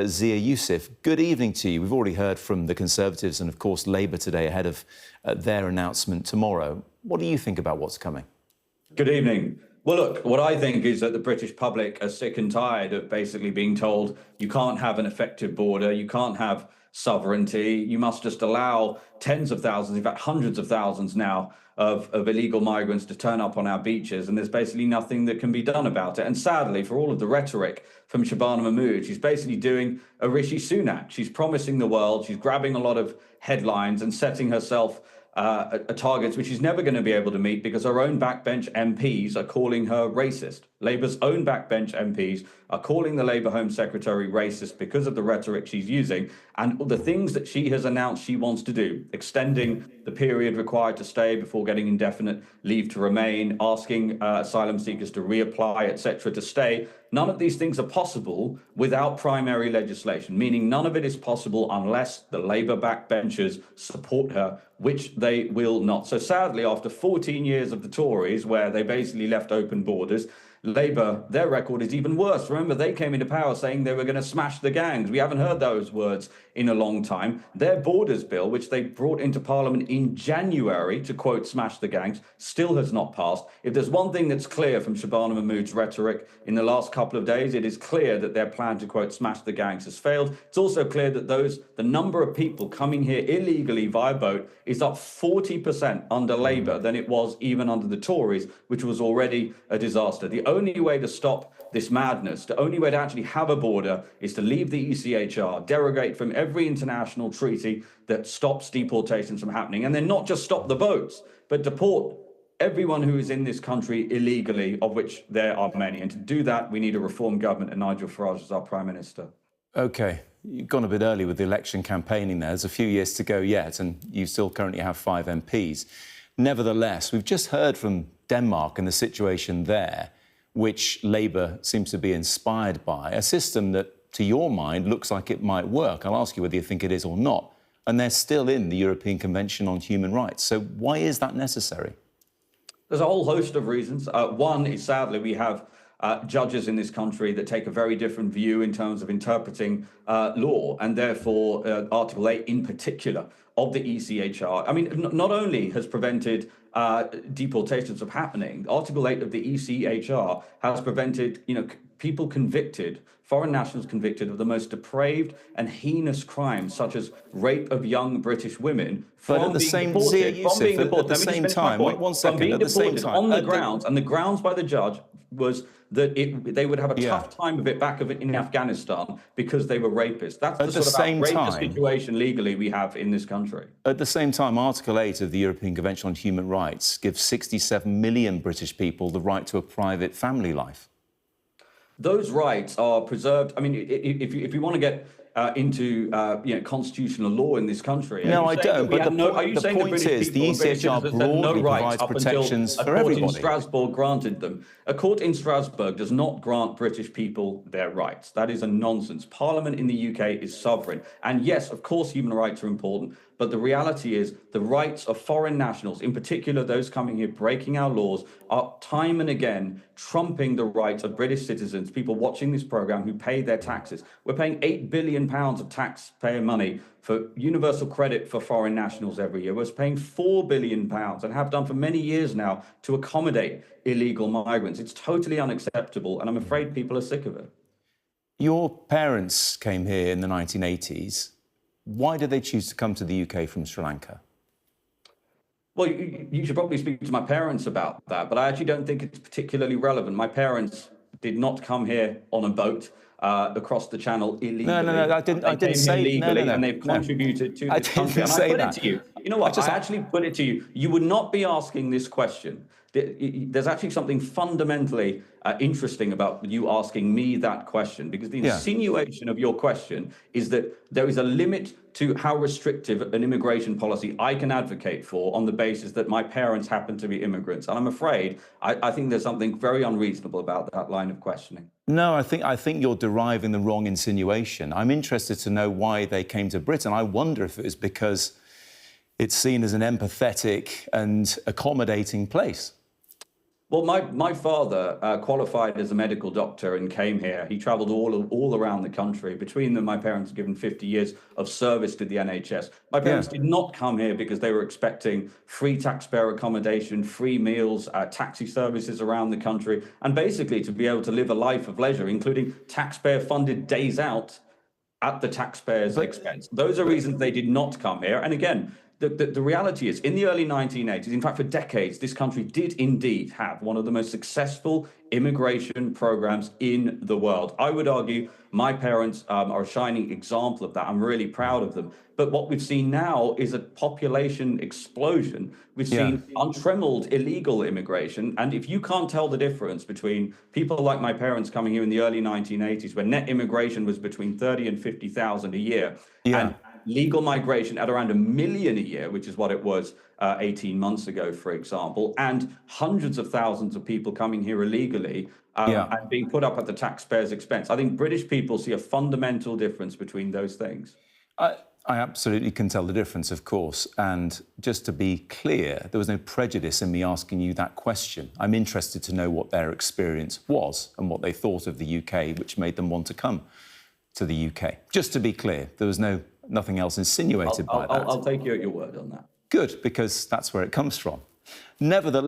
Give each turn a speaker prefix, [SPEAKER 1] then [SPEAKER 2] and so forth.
[SPEAKER 1] Zia Yusuf. Good evening to you. We've already heard from the Conservatives and, of course, Labour today ahead of their announcement tomorrow. What do you think about what's coming?
[SPEAKER 2] Good evening. Well, look, what I think is that the British public are sick and tired of basically being told you can't have an effective border, you can't have sovereignty, you must just allow tens of thousands, in fact, hundreds of thousands now of illegal migrants to turn up on our beaches, and there's basically nothing that can be done about it. And sadly, for all of the rhetoric from Shabana Mahmood, she's basically doing a Rishi Sunak. She's promising the world, she's grabbing a lot of headlines and setting herself targets which she's never going to be able to meet because her own backbench MPs are calling her racist. Labour's own backbench MPs are calling the Labour Home Secretary racist because of the rhetoric she's using and the things that she has announced she wants to do, extending the period required to stay before getting indefinite leave to remain, asking asylum seekers to reapply, etc., to stay. None of these things are possible without primary legislation, meaning none of it is possible unless the Labour backbenchers support her, which they will not. So sadly, after 14 years of the Tories, where they basically left open borders, Labour, their record is even worse. Remember, they came into power saying they were going to smash the gangs. We haven't heard those words in a long time. Their borders bill, which they brought into Parliament in January to, quote, smash the gangs, still has not passed. If there's one thing that's clear from Shabana Mahmood's rhetoric in the last couple of days, it is clear that their plan to, quote, smash the gangs has failed. It's also clear that the number of people coming here illegally via boat is up 40% under Labour than it was even under the Tories, which was already a disaster. The only way to stop this madness, the only way to actually have a border is to leave the ECHR, derogate from every international treaty that stops deportations from happening, and then not just stop the boats, but deport everyone who is in this country illegally, of which there are many. And to do that, we need a reformed government and Nigel Farage as our Prime Minister.
[SPEAKER 1] OK, you've gone a bit early with the election campaigning there. There's a few years to go yet, and you still currently have 5 MPs. Nevertheless, we've just heard from Denmark and the situation there, which Labour seems to be inspired by, a system that, to your mind, looks like it might work. I'll ask you whether you think it is or not. And they're still in the European Convention on Human Rights. So why is that necessary?
[SPEAKER 2] There's a whole host of reasons. One is, sadly, we have judges in this country that take a very different view in terms of interpreting law, and therefore Article 8 in particular of the ECHR. I mean, not only has prevented deportations from happening, Article 8 of the ECHR has prevented, people convicted, foreign nationals convicted of the most depraved and heinous crimes, such as rape of young British women, from being deported. At the same time,
[SPEAKER 1] one second, at the same time,
[SPEAKER 2] on the grounds, and the grounds by the judge was that they would have a tough time of it in Afghanistan because they were rapists. That's the sort of outrageous situation legally we have in this country.
[SPEAKER 1] At the same time, Article 8 of the European Convention on Human Rights gives 67 million British people the right to a private family life.
[SPEAKER 2] Those rights are preserved. I mean, if you want to get into constitutional law in this country.
[SPEAKER 1] No, I don't. But the point is, the ECHR broadly provides protections for everybody.
[SPEAKER 2] A court in Strasbourg granted them. A court in Strasbourg does not grant British people their rights. That is a nonsense. Parliament in the UK is sovereign. And yes, of course, human rights are important. But the reality is the rights of foreign nationals, in particular those coming here breaking our laws, are time and again trumping the rights of British citizens, people watching this programme who pay their taxes. We're paying £8 billion of taxpayer money for universal credit for foreign nationals every year. We're paying £4 billion and have done for many years now to accommodate illegal migrants. It's totally unacceptable, and I'm afraid people are sick of it.
[SPEAKER 1] Your parents came here in the 1980s. Why did they choose to come to the UK from Sri Lanka?
[SPEAKER 2] Well, you should probably speak to my parents about that, but I actually don't think it's particularly relevant. My parents did not come here on a boat across the channel illegally.
[SPEAKER 1] No, I didn't say
[SPEAKER 2] legally, and they've contributed to this country. And I put it to you. You know what? I actually put it to you. You would not be asking this question. There's actually something fundamentally interesting about you asking me that question, because the insinuation of your question is that there is a limit to how restrictive an immigration policy I can advocate for on the basis that my parents happen to be immigrants. And I'm afraid I think there's something very unreasonable about that line of questioning.
[SPEAKER 1] No, I think you're deriving the wrong insinuation. I'm interested to know why they came to Britain. I wonder if it was because it's seen as an empathetic and accommodating place.
[SPEAKER 2] Well, my father qualified as a medical doctor and came here. He traveled all around the country. Between them, my parents have given 50 years of service to the NHS. My
[SPEAKER 1] Yeah.
[SPEAKER 2] parents did not come here because they were expecting free taxpayer accommodation, free meals, taxi services around the country, and basically to be able to live a life of leisure, including taxpayer-funded days out at the taxpayer's
[SPEAKER 1] But,
[SPEAKER 2] expense. Those are
[SPEAKER 1] but
[SPEAKER 2] reasons they did not come here. And again, the reality is, in the early 1980s, in fact, for decades, this country did indeed have one of the most successful immigration programs in the world. I would argue my parents are a shining example of that. I'm really proud of them. But what we've seen now is a population explosion. We've
[SPEAKER 1] yeah.
[SPEAKER 2] seen untrammeled illegal immigration. And if you can't tell the difference between people like my parents coming here in the early 1980s, when net immigration was between 30 and 50,000 a year,
[SPEAKER 1] Yeah.
[SPEAKER 2] and legal migration at around 1 million a year, which is what it was 18 months ago, for example, and hundreds of thousands of people coming here illegally and being put up at the taxpayer's expense. I think British people see a fundamental difference between those things.
[SPEAKER 1] I absolutely can tell the difference, of course. And just to be clear, there was no prejudice in me asking you that question. I'm interested to know what their experience was and what they thought of the UK, which made them want to come to the UK. Just to be clear, there was nothing else insinuated by that.
[SPEAKER 2] I'll take you at your word on that.
[SPEAKER 1] Good, because that's where it comes from. Nevertheless,